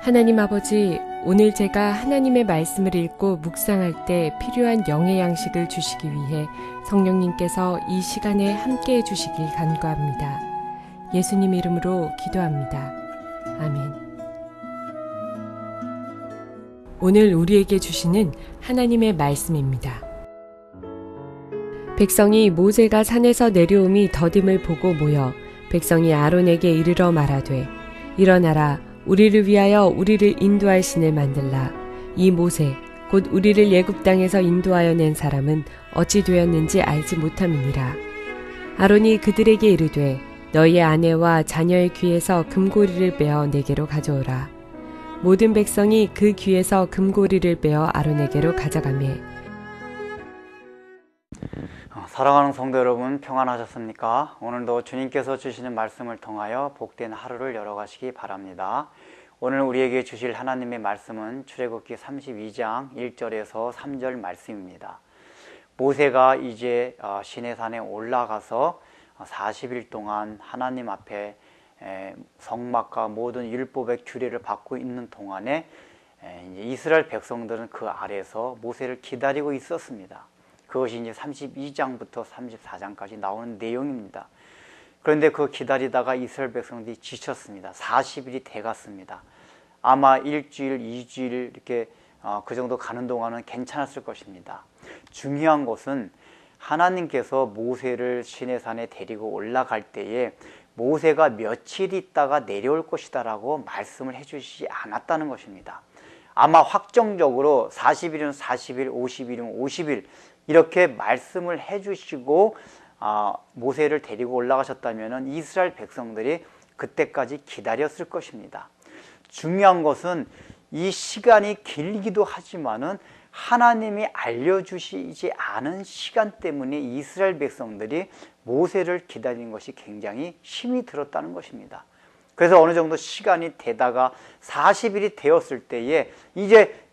하나님 아버지, 오늘 제가 하나님의 말씀을 읽고 묵상할 때 필요한 영의 양식을 주시기 위해 성령님께서 이 시간에 함께해 주시길 간구합니다. 예수님 이름으로 기도합니다. 아멘. 오늘 우리에게 주시는 하나님의 말씀입니다. 백성이 모세가 산에서 내려옴이 더딤을 보고 모여 백성이 아론에게 이르러 말하되, 일어나라, 우리를 위하여 우리를 인도할 신을 만들라. 이 모세 곧 우리를 애굽 땅에서 인도하여 낸 사람은 어찌 되었는지 알지 못함이니라. 아론이 그들에게 이르되, 너희의 아내와 자녀의 귀에서 금고리를 빼어 내게로 가져오라. 모든 백성이 그 귀에서 금고리를 빼어 아론에게로 가져가매. 사랑하는 성도 여러분, 평안하셨습니까? 오늘도 주님께서 주시는 말씀을 통하여 복된 하루를 열어가시기 바랍니다. 오늘 우리에게 주실 하나님의 말씀은 출애굽기 32장 1절에서 3절 말씀입니다. 모세가 이제 시내산에 올라가서 40일 동안 하나님 앞에 성막과 모든 율법의 규례를 받고 있는 동안에 이제 이스라엘 백성들은 그 아래에서 모세를 기다리고 있었습니다. 그것이 이제 32장부터 34장까지 나오는 내용입니다. 그런데 그 기다리다가 이스라엘 백성들이 지쳤습니다. 40일이 돼갔습니다. 아마 일주일, 2주일 이렇게 그 정도 가는 동안은 괜찮았을 것입니다. 중요한 것은 하나님께서 모세를 시내산에 데리고 올라갈 때에 모세가 며칠 있다가 내려올 것이다 라고 말씀을 해주시지 않았다는 것입니다. 아마 확정적으로 40일은 40일, 50일은 50일 이렇게 말씀을 해주시고 모세를 데리고 올라가셨다면 이스라엘 백성들이 그때까지 기다렸을 것입니다. 중요한 것은 이 시간이 길기도 하지만은 하나님이 알려주시지 않은 시간 때문에 이스라엘 백성들이 모세를 기다리는 것이 굉장히 힘이 들었다는 것입니다. 그래서 어느 정도 시간이 되다가 40일이 되었을 때에 이제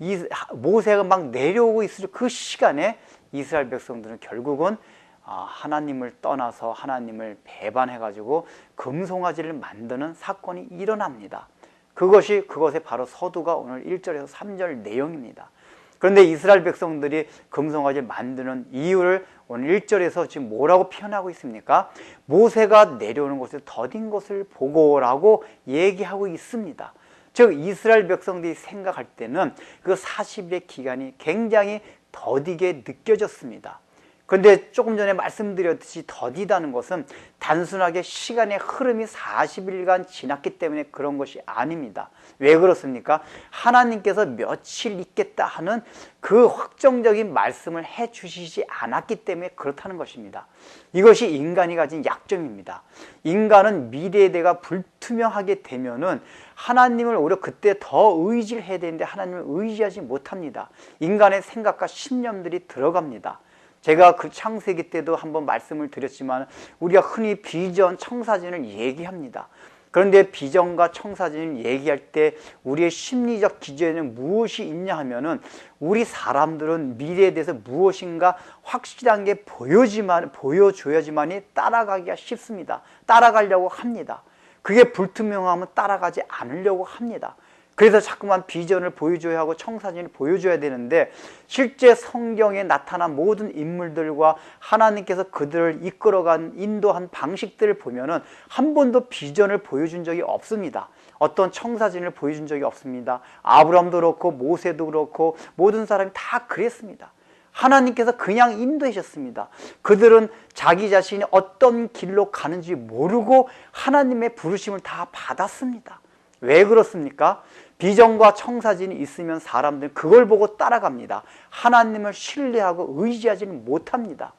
모세가 막 내려오고 있을 그 시간에 이스라엘 백성들은 결국은 하나님을 떠나서 하나님을 배반해가지고 금송아지를 만드는 사건이 일어납니다. 그것에 바로 서두가 오늘 1절에서 3절 내용입니다. 그런데 이스라엘 백성들이 금송아지를 만드는 이유를 오늘 1절에서 지금 뭐라고 표현하고 있습니까? 모세가 내려오는 것을 더딘 것을 보고라고 얘기하고 있습니다. 즉 이스라엘 백성들이 생각할 때는 그 40일의 기간이 굉장히 더디게 느껴졌습니다. 그런데 조금 전에 말씀드렸듯이 더디다는 것은 단순하게 시간의 흐름이 40일간 지났기 때문에 그런 것이 아닙니다. 왜 그렇습니까? 하나님께서 며칠 있겠다 하는 그 확정적인 말씀을 해주시지 않았기 때문에 그렇다는 것입니다. 이것이 인간이 가진 약점입니다. 인간은 미래에 대가 불투명하게 되면은 하나님을 오히려 그때 더 의지를 해야 되는데 하나님을 의지하지 못합니다. 인간의 생각과 신념들이 들어갑니다. 제가 그 창세기 때도 한번 말씀을 드렸지만 우리가 흔히 비전, 청사진을 얘기합니다. 그런데 비전과 청사진을 얘기할 때 우리의 심리적 기준에는 무엇이 있냐 하면은 우리 사람들은 미래에 대해서 무엇인가 확실한 게 보여줘야지만이 따라가기가 쉽습니다. 따라가려고 합니다. 그게 불투명하면 따라가지 않으려고 합니다. 그래서 자꾸만 비전을 보여줘야 하고 청사진을 보여줘야 되는데 실제 성경에 나타난 모든 인물들과 하나님께서 그들을 이끌어간 인도한 방식들을 보면은 한 번도 비전을 보여준 적이 없습니다. 어떤 청사진을 보여준 적이 없습니다. 아브라함도 그렇고 모세도 그렇고 모든 사람이 다 그랬습니다. 하나님께서 그냥 인도하셨습니다. 그들은 자기 자신이 어떤 길로 가는지 모르고 하나님의 부르심을 다 받았습니다. 왜 그렇습니까? 비전과 청사진이 있으면 사람들은 그걸 보고 따라갑니다. 하나님을 신뢰하고 의지하지는 못합니다.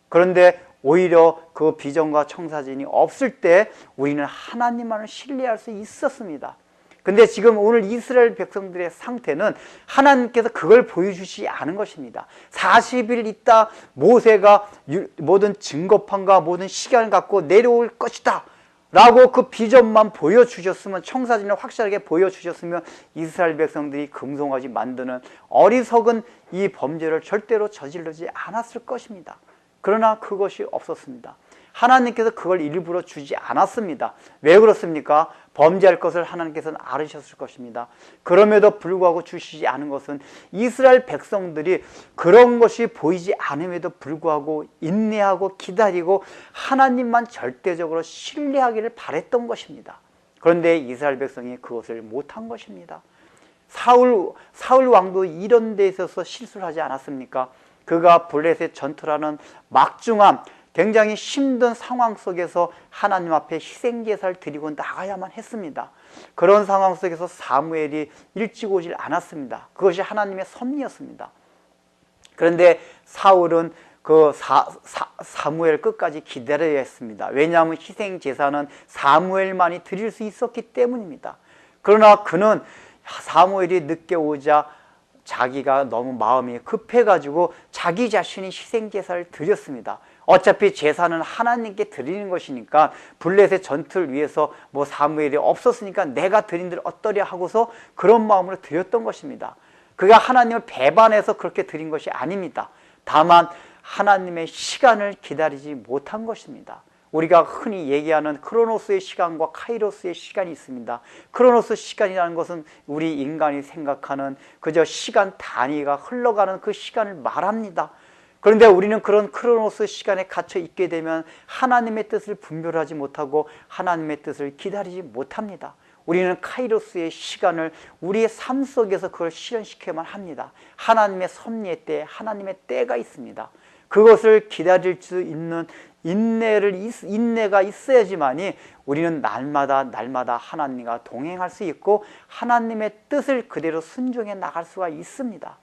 그런데 오히려 그 비전과 청사진이 없을 때 우리는 하나님만을 신뢰할 수 있었습니다. 근데 지금 오늘 이스라엘 백성들의 상태는 하나님께서 그걸 보여주시지 않은 것입니다. 40일 있다 모세가 모든 증거판과 모든 시간을 갖고 내려올 것이다 라고 그 비전만 보여주셨으면, 청사진을 확실하게 보여주셨으면 이스라엘 백성들이 금송아지 만드는 어리석은 이 범죄를 절대로 저지르지 않았을 것입니다. 그러나 그것이 없었습니다. 하나님께서 그걸 일부러 주지 않았습니다. 왜 그렇습니까? 범죄할 것을 하나님께서는 알으셨을 것입니다. 그럼에도 불구하고 주시지 않은 것은 이스라엘 백성들이 그런 것이 보이지 않음에도 불구하고 인내하고 기다리고 하나님만 절대적으로 신뢰하기를 바랬던 것입니다. 그런데 이스라엘 백성이 그것을 못한 것입니다. 사울 왕도 이런 데 있어서 실수를 하지 않았습니까? 그가 블레셋 전투라는 막중한 굉장히 힘든 상황 속에서 하나님 앞에 희생제사를 드리고 나가야만 했습니다. 그런 상황 속에서 사무엘이 일찍 오질 않았습니다. 그것이 하나님의 섭리였습니다. 그런데 사울은 그 사무엘 끝까지 기다려야 했습니다. 왜냐하면 희생제사는 사무엘만이 드릴 수 있었기 때문입니다. 그러나 그는 사무엘이 늦게 오자 자기가 너무 마음이 급해가지고 자기 자신이 희생제사를 드렸습니다. 어차피 제사는 하나님께 드리는 것이니까 블레셋 전투를 위해서 뭐 사무엘이 없었으니까 내가 드린들 어떠랴 하고서 그런 마음으로 드렸던 것입니다. 그가 하나님을 배반해서 그렇게 드린 것이 아닙니다. 다만 하나님의 시간을 기다리지 못한 것입니다. 우리가 흔히 얘기하는 크로노스의 시간과 카이로스의 시간이 있습니다. 크로노스 시간이라는 것은 우리 인간이 생각하는 그저 시간 단위가 흘러가는 그 시간을 말합니다. 그런데 우리는 그런 크로노스 시간에 갇혀 있게 되면 하나님의 뜻을 분별하지 못하고 하나님의 뜻을 기다리지 못합니다. 우리는 카이로스의 시간을 우리의 삶 속에서 그걸 실현시켜야만 합니다. 하나님의 섭리의 때, 하나님의 때가 있습니다. 그것을 기다릴 수 있는 인내가 있어야지만이 우리는 날마다 하나님과 동행할 수 있고 하나님의 뜻을 그대로 순종해 나갈 수가 있습니다.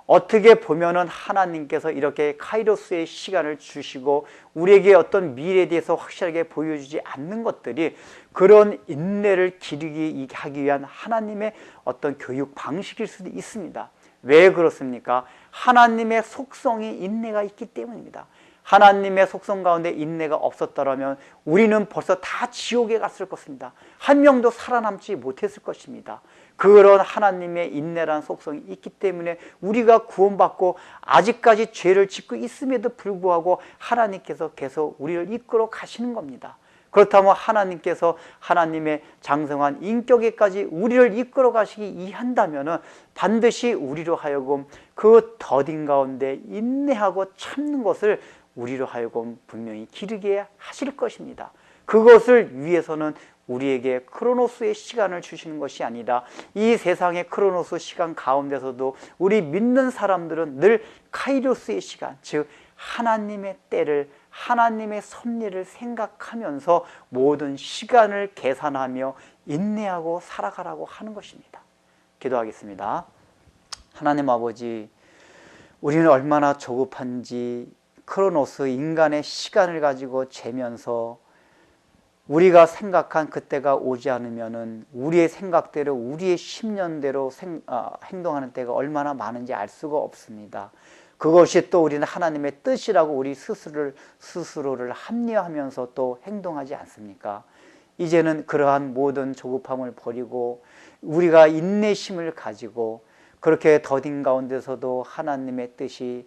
어떻게 보면은 하나님께서 이렇게 카이로스의 시간을 주시고 우리에게 어떤 미래에 대해서 확실하게 보여주지 않는 것들이 그런 인내를 기르게 하기 위한 하나님의 어떤 교육 방식일 수도 있습니다. 왜 그렇습니까? 하나님의 속성이 인내가 있기 때문입니다. 하나님의 속성 가운데 인내가 없었더라면 우리는 벌써 다 지옥에 갔을 것입니다. 한 명도 살아남지 못했을 것입니다. 그런 하나님의 인내라는 속성이 있기 때문에 우리가 구원받고 아직까지 죄를 짓고 있음에도 불구하고 하나님께서 계속 우리를 이끌어 가시는 겁니다. 그렇다면 하나님께서 하나님의 장성한 인격에까지 우리를 이끌어 가시기 이한다면 반드시 우리로 하여금 그 더딘 가운데 인내하고 참는 것을 우리로 하여금 분명히 기르게 하실 것입니다. 그것을 위해서는 우리에게 크로노스의 시간을 주시는 것이 아니라 이 세상의 크로노스 시간 가운데서도 우리 믿는 사람들은 늘 카이로스의 시간, 즉 하나님의 때를, 하나님의 섭리를 생각하면서 모든 시간을 계산하며 인내하고 살아가라고 하는 것입니다. 기도하겠습니다. 하나님 아버지, 우리는 얼마나 조급한지 크로노스 인간의 시간을 가지고 재면서 우리가 생각한 그때가 오지 않으면은 우리의 생각대로 우리의 심년대로 행동하는 때가 얼마나 많은지 알 수가 없습니다. 그것이 또 우리는 하나님의 뜻이라고 우리 스스로를 합리화하면서 또 행동하지 않습니까? 이제는 그러한 모든 조급함을 버리고 우리가 인내심을 가지고 그렇게 더딘 가운데서도 하나님의 뜻이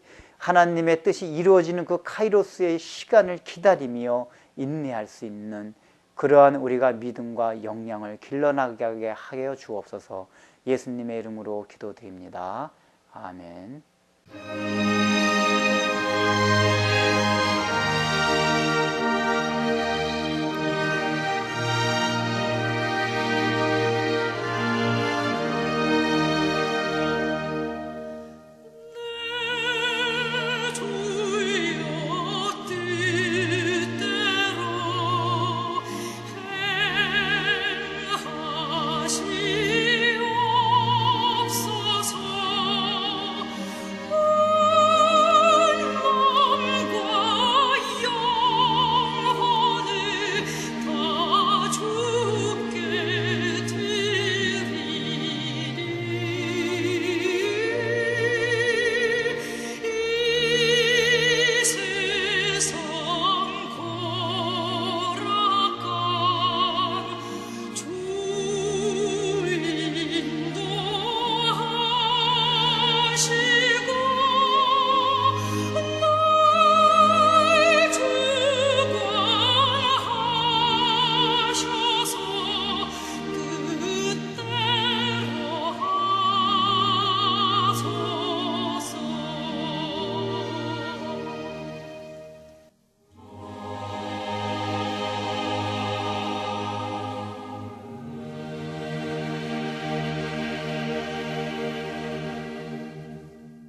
이루어지는 그 카이로스의 시간을 기다리며 인내할 수 있는 그러한 우리가 믿음과 역량을 길러나가게 하여 주옵소서. 예수님의 이름으로 기도드립니다. 아멘.